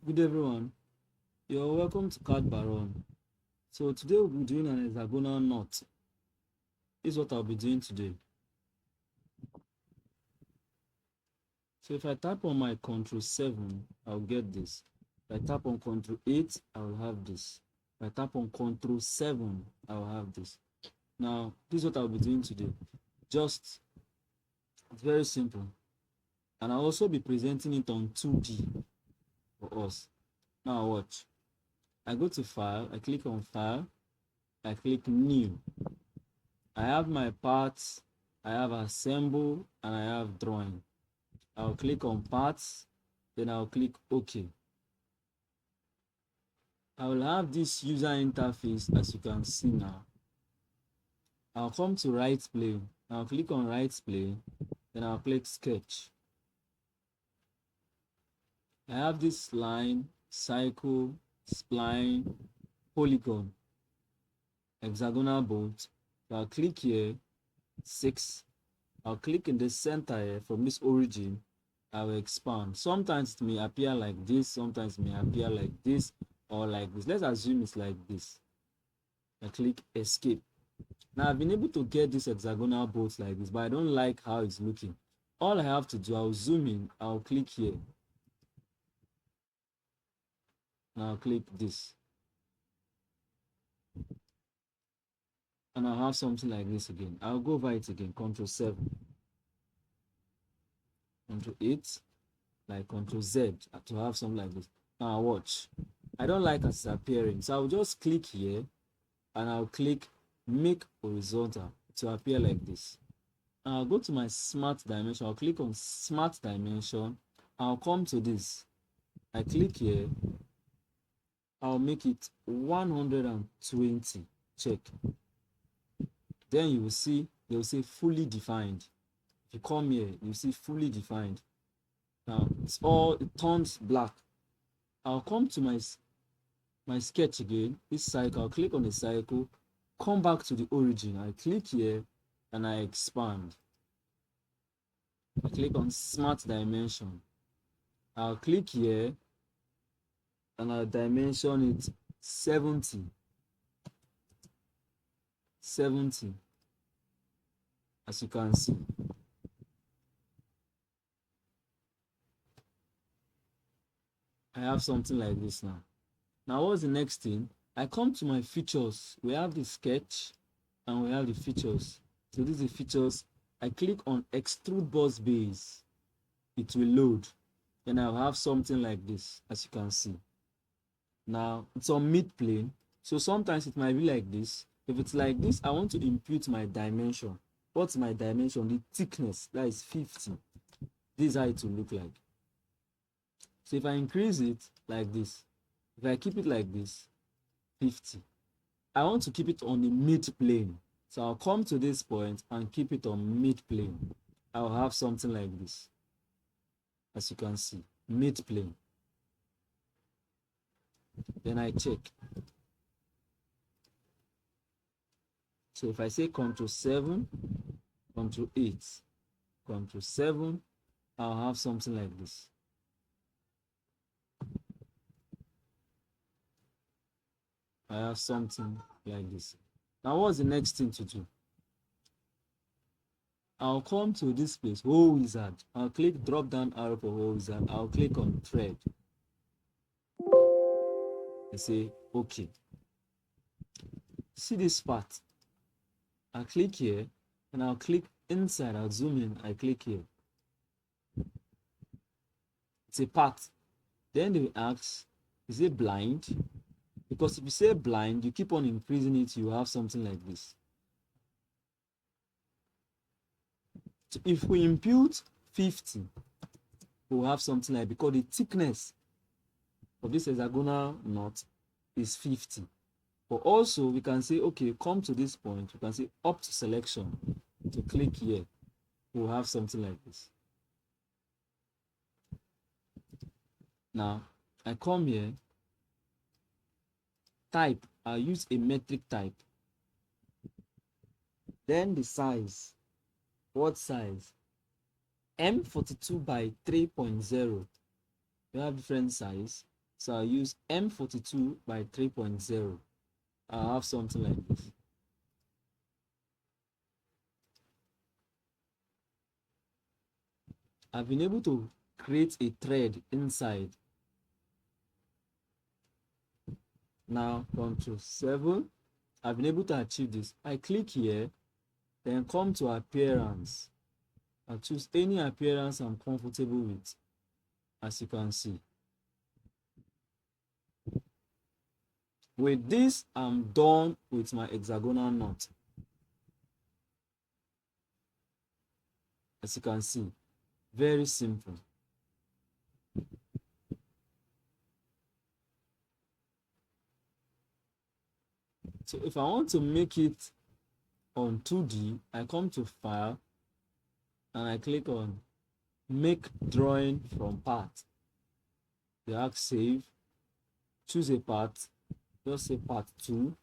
Good everyone, you're welcome to Card Baron. So today we'll be doing an hexagonal knot. This is what I'll be doing today. So if I tap on my Ctrl 7, I'll get this. If I tap on Ctrl 8, I'll have this. If I tap on Ctrl 7, I'll have this. Now, this is what I'll be doing today. It's very simple. And I'll also be presenting it on 2D for us. Now watch. I go to File, I click on File, I click New. I have my parts, I have Assemble, and I have Drawing. I'll click on Parts, then I'll click OK. I will have this user interface as you can see now. I'll come to Right Plane. I'll click on Right Plane, then I'll click Sketch. I have this line, circle, spline, polygon, hexagonal bolt. So I'll click here, 6. I'll click in the center here from this origin. I will expand. Sometimes it may appear like this, sometimes it may appear like this or like this. Let's assume it's like this. I click Escape. Now I've been able to get this hexagonal bolt like this, but I don't like how it's looking. All I have to do, I'll zoom in, I'll click here. And I'll click this. And I'll have something like this again. I'll go over it again, Ctrl 7. Ctrl 8, like Ctrl Z to have something like this. Now watch. I don't like as it's appearing, so I'll just click here and I'll click Make Horizontal to appear like this. And I'll go to my Smart Dimension. I'll click on Smart Dimension. I'll come to this. I click here. I'll make it 120. Check. Then you will see, they will say fully defined. If you come here, you see fully defined. Now it turns black. I'll come to my sketch again, this cycle. I'll click on the cycle, come back to the origin. I click here and I expand. I click on Smart Dimension. I'll click here and I'll dimension it 70. As you can see. I have something like this now. Now what's the next thing? I come to my features. We have the sketch and we have the features. So these are the features. I click on Extrude Boss Base. It will load. Then I'll have something like this, as you can see. Now it's on mid plane. So sometimes it might be like this. If it's like this, I want to impute my dimension. What's my dimension? The thickness, that is 50. This is how it will look like. So if I increase it like this, if I keep it like this, 50. I want to keep it on the mid plane. So I'll come to this point and keep it on mid plane. I'll have something like this. As you can see, mid plane. Then I check. So if I say Ctrl 7, Ctrl 8, Ctrl 7, I'll have something like this. I have something like this. Now what's the next thing to do? I'll come to this place, Hole Wizard. I'll click drop down arrow for Hole Wizard. I'll click on Thread. I say OK. See this part? I'll click here and I'll click inside. I'll zoom in. I click here. It's a part. Then they will ask, is it blind? Because if you say blind, you keep on increasing it, you have something like this. So if we impute 50, we'll have something like, because the thickness of this hexagonal knot is 50. But also we can say, okay, come to this point, we can say up to selection. To click here, we'll have something like this. Now I come here, type, I'll use a metric type. Then the size. What size? M42 by 3.0. We have different size. So I'll use M42 by 3.0. I'll have something like this. I've been able to create a thread inside. Now, Ctrl 7. I've been able to achieve this. I click here, then come to appearance. I choose any appearance I'm comfortable with, as you can see. With this, I'm done with my hexagonal knot. As you can see, very simple. So if I want to make it on 2D, I come to File and I click on Make Drawing from Part. You ask Save, choose a part, just say Part 2.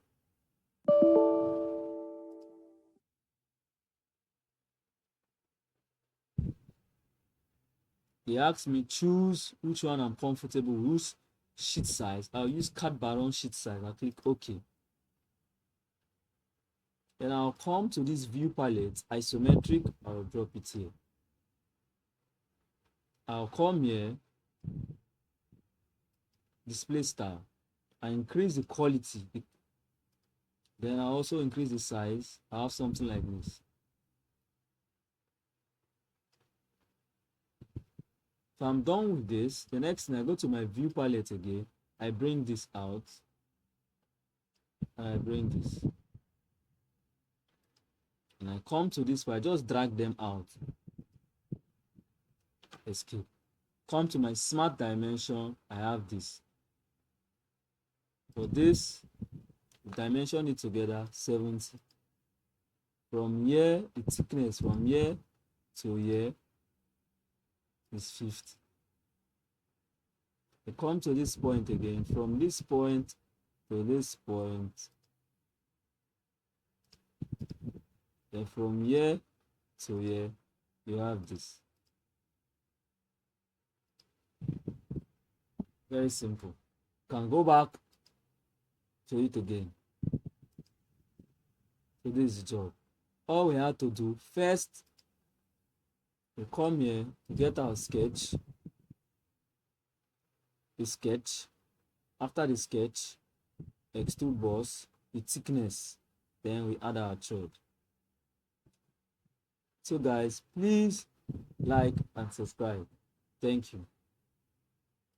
They ask me choose which one I'm comfortable with, use sheet size. I'll use card baron sheet size. I'll click OK. Then I'll come to this view palette, isometric. I'll drop it here. I'll come here, display style, and increase the quality. Then I'll also increase the size. I'll have something like this. So I'm done with this. The next thing, I go to my view palette again. I bring this out. And I bring this. And I come to this where I just drag them out. Escape. Come to my smart dimension. I have this. For this, dimension it together 70. From here, the thickness from here to here is 50. I come to this point again. From this point to this point. Then from here to here, you have this. Very simple. You can go back to it again. So this is the job. All we have to do first, we come here, get our sketch. The sketch. After the sketch, extrude boss, the thickness. Then we add our thread. So guys, please like and subscribe. Thank you.